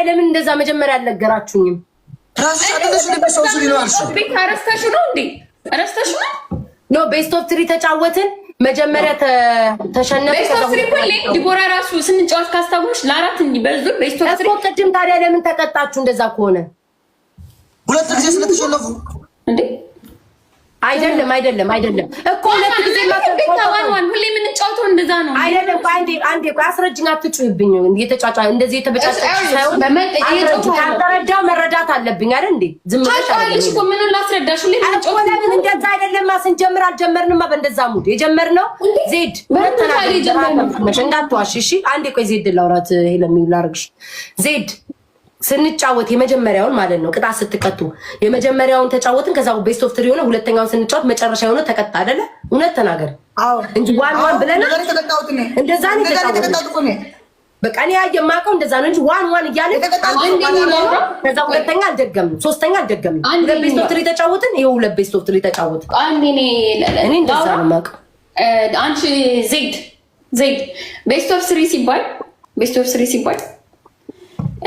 ታዲያ ለምን እንደዛ መጀመሪያ አልነገራችሁኝም? ራስሽ አጥተሽ ለበሰው ሲል ነው አልሽ። ቤት አረስተሽ ነው እንዴ? አረስተሽ ነው? ኖ ቤስት ኦፍ 3 ተጫወትን። መጀመሪያ ተሸነፈ። ቤስት ኦፍ 3 ኮሌ ዲቦራ ራሱ ስንጫወት ካስታወሽ ለአራት እንዲበዙ ቤስት ኦፍ 3 ቅድም ታዲያ ለምን ተቀጣችሁ? እንደዛ ከሆነ ሁለት ጊዜ ስለተሸነፉ እንዴ? አይደለም እኮ ሁለት ጊዜ ማተዋን ሁሌ የምንጫወተው እንደዛ ነው። አይደለም አንዴ አስረጅኝ፣ አትጩይብኝ። እየተጫጫ እንደዚህ የተበጫጨች ሳይሆን ካልተረዳው መረዳት አለብኝ አይደል እንዴ? ዝም ብለሽ እኮ ምን ላስረዳሽ? ሁሌ የምንጫወተው ለምን እንደዛ አይደለም። ስንጀምር አልጀመርንማ በእንደዛ ሙድ የጀመርነው ዜድ እንዳትዋሽ እሺ። አንዴ ቆይ ዜድ ላውራት ሄለም ላርግሽ ዜድ ስንጫወት የመጀመሪያውን ማለት ነው ቅጣት ስትቀጡ የመጀመሪያውን ተጫወትን። ከዛ ቤስት ኦፍ 3 ሆነ። ሁለተኛውን ስንጫወት መጨረሻ የሆነ ተቀጣ አይደለ? እውነት ተናገር እንጂ ዋን ብለና እንደዛ ነው የተጫወተው። በቃ እኔ የማውቀው እንደዛ ነው እንጂ ዋን እያለ ከዛ ሁለተኛ አልደገምንም፣ ሶስተኛ አልደገምንም። ሁለት ቤስት ኦፍ 3 ተጫወትን። ይሄው ሁለት ቤስት ኦፍ 3 ተጫወትን። እኔ እንደዛ ነው የማውቀው። አንቺ ዜድ ቤስት ኦፍ 3 ሲባል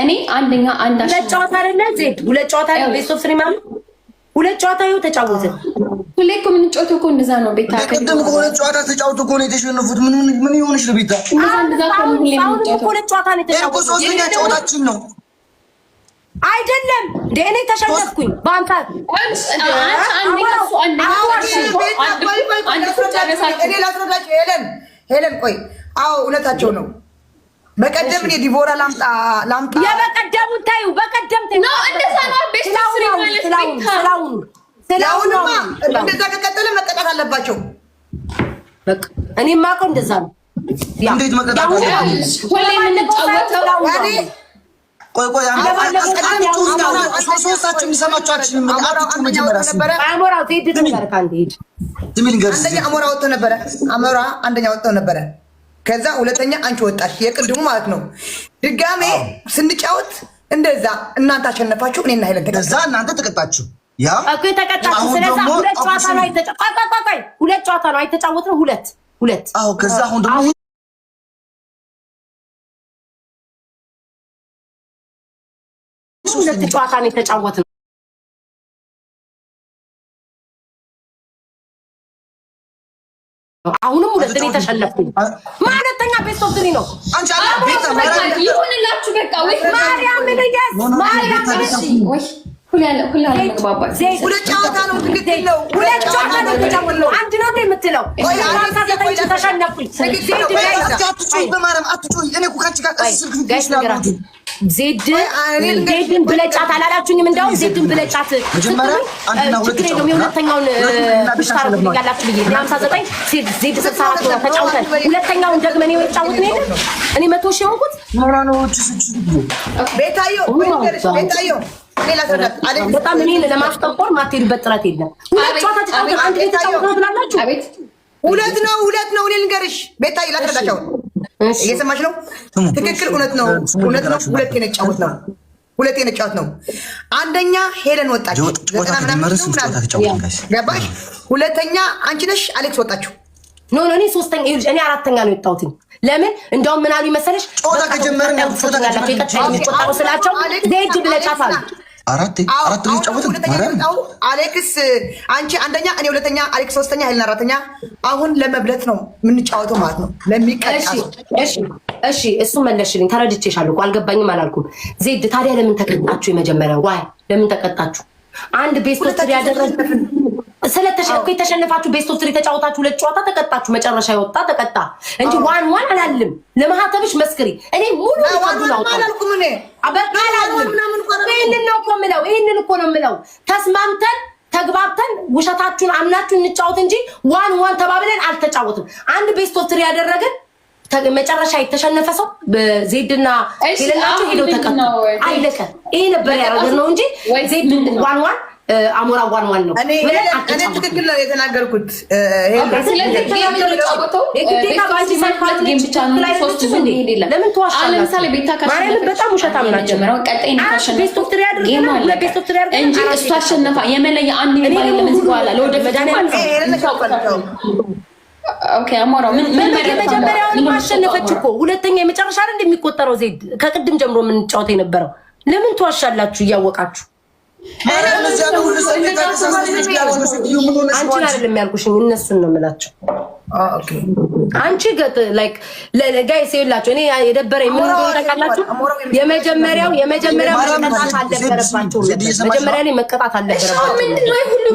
እኔ አንደኛ ሁለት ጨዋታ አይደለ ዜድ? ሁለት ጨዋታ አይደለ? ቤስት ኦፍ 3 ማለት ሁለት ጨዋታ ይኸው ተጫወትን። ሁሌ እኮ የምንጫወተው እኮ እንደዛ ነው። ቤታ ቅድም እኮ ሁለት ጨዋታ ተጫውቶ እኮ ነው የተሸነፉት። ምን ይሆንሽ ነው ቤታ? እንደዛ እኮ ሁሌ የምንጫወተው ሁለት ጨዋታ ነው የተጫወተው። ሶስተኛ ጨዋታችን ነው አይደለም እንዴ? እኔ ተሸነፍኩኝ በአንተ ሄለን ቆይ። አዎ እውነታቸው ነው። በቀደም እኔ ዲቦራ ላምጣ የበቀደሙን ታዩ። በቀደም ነው እንደዛ ነው። ቤስት ኦፍ 3 ማለት ስለአሁንማ እንደዛ ከቀጠለ መቀጣት አለባቸው። በቃ እኔ የማውቀው እንደዛ ነው። እንዴት መቀጣት አለባቸው? ሁሌ የምንጫወተው ቆይ ሶስታችሁ የሚሰማችኋችሁም መጀመሪያ አሞራው ዜድ ተርካ እንዴት አንደኛ አሞራ ወጥቶ ነበረ። አሞራ አንደኛ ወጥቶ ነበረ። ከዛ ሁለተኛ አንቺ ወጣሽ፣ የቅድሙ ማለት ነው። ድጋሜ ስንጫወት እንደዛ እናንተ አሸነፋችሁ፣ እኔና ሄለን ተቀጣ። ከዛ እናንተ ተቀጣችሁ። ያ እኮ ተቀጣችሁ። ስለዛ ሁለት ጨዋታ ነው ሁለት ጨዋታ ነው አይተጫወትነው። ሁለት አዎ። ከዛ አሁን ደግሞ ሁለት ጨዋታ ነው የተጫወትነው። አሁንም ሁለተኛ ተሸነፍኩኝ። ማለተኛ ቤስት ኦፍ 3 ነው። አንቺ አላ ቤት ይሁንላችሁ በቃ ወይ ማርያም ልጅስ ማርያም ወይ ሁላ መግባባት ሁለት ጨዋታ ነው። ትክክል ነው። ሁለት ጨዋታ ነው የተጫወትነው። አንድ ነው የምትለው ተሸነፍኩኝ። ዜድን ብለጫት አላላችሁኝም? እንደውም ዜድን ብለጫት ችግር የለውም። የሁለተኛውን ብሽታረጉ ያላችሁ ብዬ 59 ዜድ 64 ተጫውተን ሁለተኛውን ደግመን የተጫወትን ሄደ። እኔ 100 ሺህ ሆንኩት። ቤታዮ በጣም እኔን ለማስጠቆር ማትሄዱበት ጥረት የለም። ሁለት ጨዋታ ተጫውተን አንድ ቤት ተጫውተን ብላላችሁ። ሁለት ነው። እኔ ልንገርሽ ቤታዮ ላስረዳቸው። እየሰማሽ ነው? ትክክል እውነት ነው። ሁለት የነጫወት ነው። አንደኛ ሄለን ወጣች፣ ገባሽ? ሁለተኛ አንቺ ነሽ አሌክስ ወጣችሁ። ኖ እኔ ሶስተኛ እኔ አራተኛ ነው የወጣሁት። ለምን እንደውም ምን አሉ መሰለሽ? ጨዋታ ከጀመርን የሚቆጠሩ ስላቸው ዜድ ብለጫት አሉ። አራት አሌክስ አንቺ አንደኛ፣ እኔ ሁለተኛ፣ አሌክስ ሶስተኛ፣ ሄለን አራተኛ። አሁን ለመብለት ነው የምንጫወተው ማለት ነው። ለሚቀጣ እሺ እሱ መለሽልኝ። ተረድቼሻለሁ እኮ አልገባኝም አላልኩም። ዜድ ታዲያ ለምን ተቀጣችሁ? የመጀመሪያው ዋይ ለምን ተቀጣችሁ? አንድ ቤስት ኦፍ 3 ያደረግን ስለተሸነፈ የተሸነፋችሁ ቤስት ኦፍ 3 ተጫወታችሁ፣ ሁለት ጨዋታ ተቀጣችሁ። መጨረሻ የወጣ ተቀጣ እንጂ ዋን አላልም። ለማህተብሽ መስክሪ። እኔ ሙሉ ይፈዱላው አላልኩም። እኔ ይሄንን እኮ ነው የምለው። ተስማምተን ተግባብተን ውሸታችሁን አምናችሁ እንጫወት እንጂ ዋን ተባብለን አልተጫወትም። አንድ ቤስት ኦፍ 3 ያደረግን መጨረሻ የተሸነፈ ሰው በዜድና ሄለናችሁ ሄደው ተቀጣ። አይለቀ ይሄ ነበር ያደረግነው እንጂ ዜድ ዋን አሞራ ዋን ነው። እኔ ትክክል ነው የተናገርኩት። በጣም ውሸታም ናቸው። ኦኬ አሞራው ምን መጀመሪያውን ማሸነፈች እኮ ሁለተኛ የመጨረሻ አይደል እንደሚቆጠረው ዜድ ከቅድም ጀምሮ ምን ጫወት የነበረው ለምን ተዋሻላችሁ እያወቃችሁ አንቺን አይደለም ያልኩሽ እነሱን ነው የምላቸው ኦኬ አንቺ ላይክ ለጋይስ ይላችሁ እኔ የደበረኝ ምን እንደሆነ ታውቃላችሁ የመጀመሪያው መቀጣት አልነበረባቸው መጀመሪያ ላይ መቀጣት አልነበረባቸው ምንድነው ሁሉ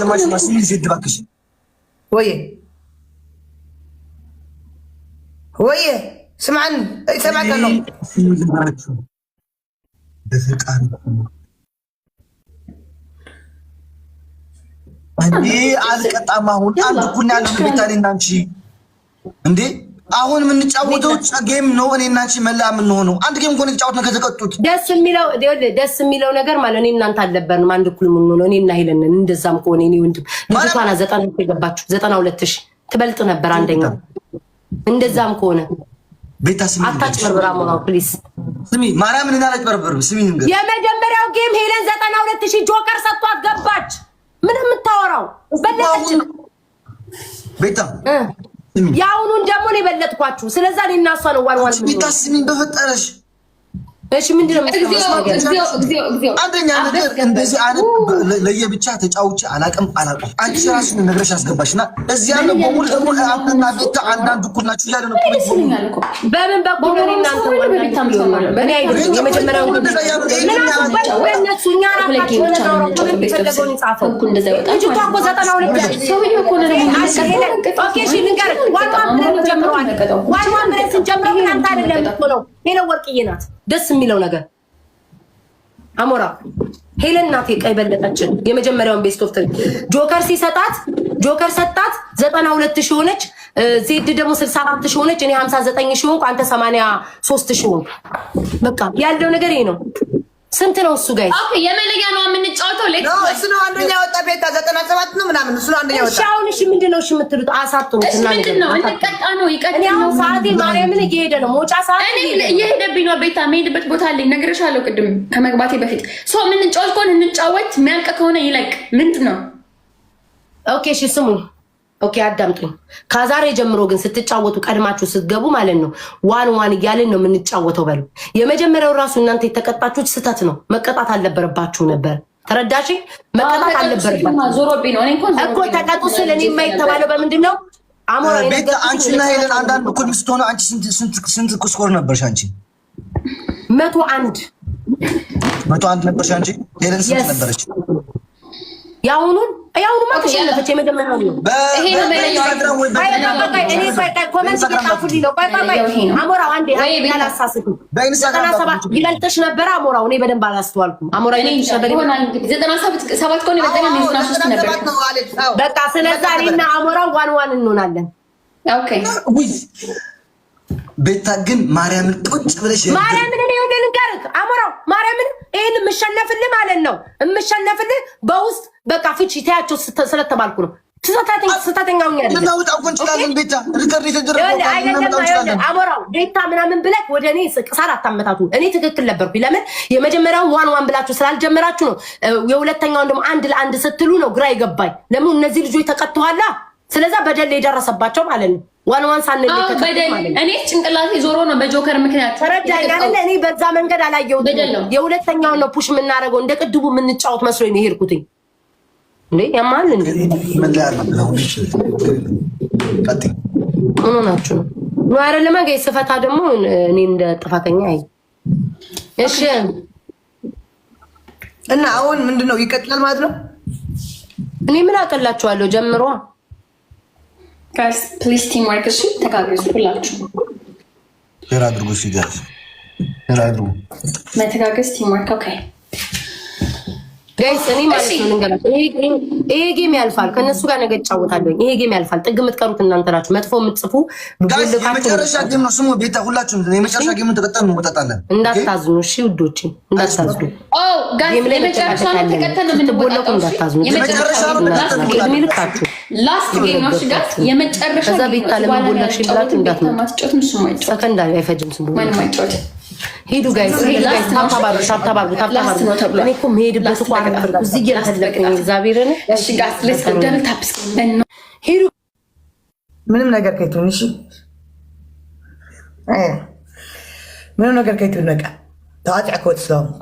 ሰማሽ ማስሚ ዜድ ባክሽ ወይ ስማን ሰማከ ነው በፍቃድ እንዴ አልቀጣም አሁን አንድ ኩና ያለው ቤታሪና አንቺ እንዴ አሁን ምን ጫወተው ጌም ነው እኔና አንቺ መላ ምን ሆነው አንድ ጌም ኮኔክት ጫወት ነው ከተቀጡት ደስ የሚለው ነገር ማለት እኔ እናንተ አልነበርንም አንድ ኩል ምን ሆነው እኔና ሄለን እንደዛም ከሆነ እኔ ወንድም ልጅቷና 92 የገባችሁ 92000 ትበልጥ ነበር አንደኛው እንደዛም ከሆነ ቤታ ስሚ አታጭበርብራ ሞራው ፕሊዝ ስሚ ማርያምን እና አላጭበርብር ስሚ ንገር የመጀመሪያው ጌም ሄለን 92000 ጆከር ሰጥቷት ገባች ምን የምታወራው በለጠች ቤታ ያውኑን ደግሞ ነው የበለጥኳችሁ ስለዚህ እኔ እና እሷ ነው ዋልዋል ቤታ ስሚ በፈጠረሽ እሺ ምንድነው እግዚኦ አንደኛ ነገር እንደዚህ አይነት ለየብቻ ተጫውቼ አላቅም አንቺ ራስሽ ነገርሽ አስገባሽና እዚህ ያለው በሙሉ ደግሞ አንተና ቤታ አንዳንድ እኩል ናችሁ ያለ ነው በምን በኩል ነው እናንተ በእኔ አይደለም የመጀመሪያው እኛ ራሳችን ነው ጻፈው እንደዛ ይወጣል እጅ ታቆ 92 ሰውዬው እኮ ነው ኦኬ እሺ ልንገር ዋን ብለን ስንጀምረው እናንተ አይደለም እኮ ነው ሄሎ ወርቅዬ ናት ደስ የሚለው ነገር አሞራ ሄለን ናት ቀይ በለጠችን የመጀመሪያውን ቤስት ኦፍ ጆከር ሲሰጣት ጆከር ሰጣት 92000 ሆነች ዜድ ደግሞ 64000 ሆነች እኔ 59000 ሆንኩ አንተ 83000 ሆንኩ በቃ ያለው ነገር ይሄ ነው ስንት ነው እሱ ጋይስ ኦኬ የመለያ ነው የምንጫወተው ነው እሱ ነው አንደኛ ወጣ ቤታ 97 ነው ምናምን እሱ ነው አንደኛ ወጣ ሻውን እሺ ምንድነው እሺ የምትሉት አሳጥሩት እና ምንድነው እንቀጣ ነው ይቀጥል ነው ሰዓቴ ማርያምን እየሄደ ነው ሞጫ ሰዓት እኔ እየሄደብኝ ነው ቤታ መሄድበት ቦታ አለኝ ነግሬሻለሁ ቅድም ከመግባቴ በፊት ሶ የምንጫወት ከሆነ እንጫወት የሚያልቅ ከሆነ ይለቅ ምንድነው ኦኬ እሺ ስሙኝ ኦኬ አዳምጡኝ ከዛሬ ጀምሮ ግን ስትጫወቱ ቀድማችሁ ስትገቡ ማለት ነው ዋን እያልን ነው የምንጫወተው በሉ የመጀመሪያው ራሱ እናንተ የተቀጣችሁት ስህተት ነው መቀጣት አልነበረባችሁ ነበር ተረዳሽ መቀጣት አልነበረባችሁ ዞሮብኝ ነው እኮ ተቀጡ ስለ እኔ የማይተባለው በምንድነው አሞራ ቤታ አንቺና ሄለን አንዳንድ እኩል ስትሆኑ አንቺ ስንት ስኮር ነበርሽ አንቺ 101 ነበርሽ አንቺ ሄለን ስንት ነበረች ያውኑን ማተሸነፈች የመጀመሪያው ነው ይሄ ነው በለያው እኔ ኮሜንት እየጻፉልኝ ነው አሞራው አንዴ ያላሳስቱ 97 ይበልጥሽ ነበር አሞራው እኔ በደንብ አላስተዋልኩም አሞራው ይበልጥሽ ነበር 97 ኮን ይበልጥና 93 ነበር በቃ ስለዚህ እኔና አሞራው ዋን እንሆናለን ኦኬ ቤታ ግን ማርያምን ቁጭ ብለሽ ማርያምን እኔ ወደ ልንገርህ አሞራው ማርያምን ይሄን የምሸነፍልህ ማለት ነው የምሸነፍልህ በውስጥ በቃ ፍቺ ታያቸው ስለተባልኩ ነው ስተተኛውኛ አሞራው ቤታ ምናምን ብለህ ወደ እኔ ቅሳር አታመታቱ እኔ ትክክል ነበርኩ ለምን የመጀመሪያውን ዋን ብላችሁ ስላልጀመራችሁ ነው የሁለተኛውን ደግሞ አንድ ለአንድ ስትሉ ነው ግራ ይገባኝ ለምን እነዚህ ልጆች ተቀጥተዋላ ስለዛ በደል የደረሰባቸው ማለት ነው ዋን ሳንል እኔ ጭንቅላቴ ዞሮ ነው በጆከር ምክንያት ተረዳኝ አይደል እኔ በዛ መንገድ አላየሁት የሁለተኛውን ነው ፑሽ የምናደርገው እንደ ቅድቡ የምንጫወት መስሎኝ ነው የሄድኩትኝ እንዴ ያማል እንዴ ምን ሆናችሁ ነው አይደለም ጋይ ስፈታ ደግሞ እኔ እንደ ጥፋተኛ አይ እሺ እና አሁን ምንድነው ይቀጥላል ማለት ነው እኔ ምን አቀላችኋለሁ ጀምሮ ጋይስ ፕሊዝ ቲም ወርክ እሺ ተጋግዙ ሁላችሁ ሼር አድርጉ ሲጋዝ ሼር አድርጉ መተጋገዝ ቲም ወርክ ኦኬ ጋይስ እኔ ማለት ነው እንገራችሁ ይሄ ጌም ያልፋል ከነሱ ጋር ነገ እጫወታለሁ ይሄ ጌም ያልፋል ጥግ የምትቀሩት እናንተ ናችሁ መጥፎ የምትጽፉ የመጨረሻ ጌም ነው ስሙ ቤታ ሁላችሁም የመጨረሻ ጌም ተቀጣን ነው ወጣጣለን እንዳታዝኑ እሺ ውዶቼ እንዳታዝኑ ኦ ጋይስ የመጨረሻ ተቀጣን ነው የምንቦለቁ እንዳታዝኑ የመጨረሻ ጌም ልካችሁ ላስት ጌም ነው እሺ ጋይስ የመጨረሻ ከዛ ቤታ ለምንቦለቅሽ ብላችሁ እንዳትመጡ ማስጨት ምንም ማይጨት ሰከንድ አይፈጅም ስሙ ማንም ማይጨት ሄዱ ጋይስ ታባሩ እኔ እኮ መሄድበት እኮ አረፈርኩ እዚህ እየተለቀኝ እግዚአብሔርን እሺ ጋይስ ሌትስ ጎ ደብል ታፕስ ሄዱ ምንም ነገር ከይቱን እሺ፣ ምንም ነገር ከይቱን በቃ ተዋጭዕ ክወጥ ስለሆንኩ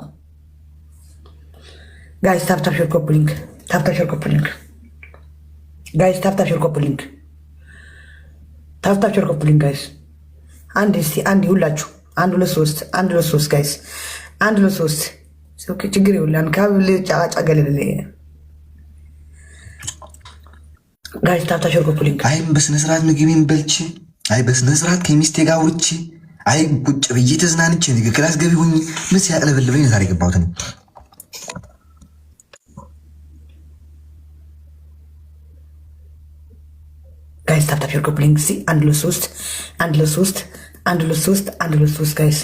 ጋይስ ታፕታፕ ሼር ኮፒ ሊንክ ታፕታፕ ሼር ኮፒ ሊንክ ጋይስ ታፕታፕ ሼር ኮፒ ሊንክ ታፕታፕ ሼር ኮፒ ሊንክ ጋይስ አንድ እስቲ አንድ ሁላችሁ 1 2 3 1 2 3 ጋይስ 1 2 3 ኦኬ ችግር ይውላል ካብ ልጫጫ ገለለ ጋይስ ታፕታፕ ሼር ኮፒ ሊንክ አይ በስነ ስርዓት ምግቤን በልቼ አይ በስነ ስርዓት ከሚስቴ ጋር ውርቼ አይ ቁጭ ብዬ ተዝናንቼ ንግግር ክላስ ገቢ ሆኜ ምን ሲያቅለበልበኝ ዛሬ ገባሁት ነው። ጋይስ ታፕታፕ ሼር ኮፒ ሊንክ ሲ 1 2 3 1 2 3 1 2 3 1 2 3 ጋይስ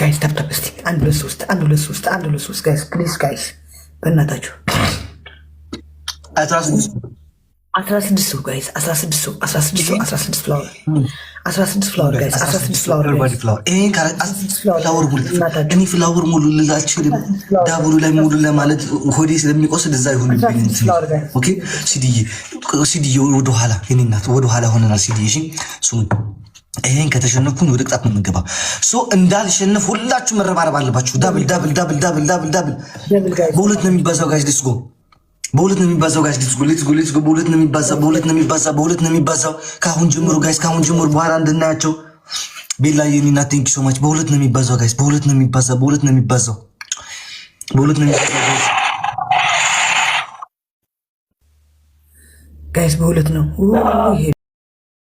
ጋይስ ታፕታፕ እስቲ 1 2 3 1 2 3 1 2 3 ጋይስ ፕሊዝ ጋይስ በእናታችሁ 16 ሰው ጋይስ 16 ሰው 16 ሰው 16 ፍላወር 16 ፍላወር ጋይስ 16 ፍላወር ይሄን ፍላወር ሙሉ እኔ ፍላወር ሙሉ ልላችሁ ዳቡሩ ላይ ሙሉ ለማለት ሆዴ ስለሚቆስል እዛ ይሁንብኝ። ኦኬ ሲዲዬ ወደ ኋላ የኔ እናት ወደ ኋላ ሆነናል። ሲዲዬ እሺ ሱን ይሄን ከተሸነፍኩኝ ወደ ቅጣት ነው የምንገባው። ሶ እንዳልሸነፍ ሁላችሁ መረባረብ አለባችሁ። ዳብል ዳብል ዳብል ዳብል ዳብል ዳብል በሁለት ነው የሚባዛው ጋይስ ሌትስ ጎ በሁለት ነው የሚባዛው ጋይስ ሌትስ ጎ በሁለት ነው የሚባዛው በሁለት ነው የሚባዛው ካሁን ጀምሮ ጋይስ ካሁን ጀምሮ በኋላ እንድናያቸው ቤላ የኔና ቴንክ ዩ ሶ ማች በሁለት ነው የሚባዛው ጋይስ በሁለት ነው የሚባዛው በሁለት ነው የሚባዛው ጋይስ በሁለት ነው